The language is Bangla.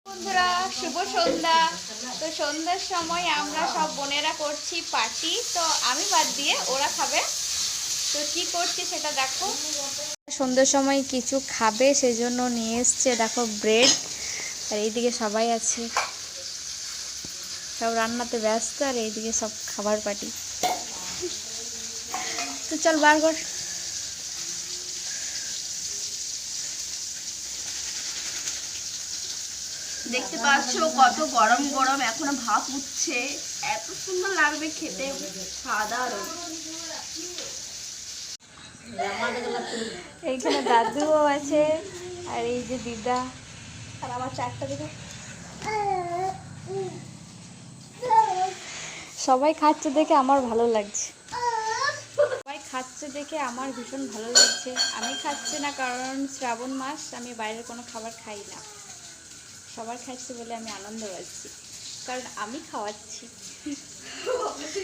বন্ধুরা শুভ সন্ধ্যা। তো সন্ধ্যার সময় আমরা সব বোনেরা করছি পার্টি, তো আমি বাদ দিয়ে ওরা খাবে। তো কি করছি সেটা দেখো। সন্ধ্যার সময় কিছু খাবে সেজন্য নিয়ে এসছে দেখো ব্রেড, আর এইদিকে সবাই আছে, সব রান্নাতে ব্যস্ত, আর এইদিকে সব খাবার পার্টি। তো চল বার কর। দেখতে পাচ্ছ কত গরম গরম এখনো ভাপ উঠছে, এত সুন্দর লাগবে খেতে, সাধারণ। এইখানে দাদুও আছে, আর এই যে দিদা, আর আমার চারটা দেখে সবাই খাচ্ছে দেখে আমার ভালো লাগছে। সবাই খাচ্ছে দেখে আমার ভীষণ ভালো লাগছে। আমি খাচ্ছি না কারণ শ্রাবণ মাস, আমি বাইরের কোনো খাবার খাই না। সবার খাচ্ছে বলে আমি আনন্দ পাচ্ছি, কারণ আমি খাওয়াচ্ছি।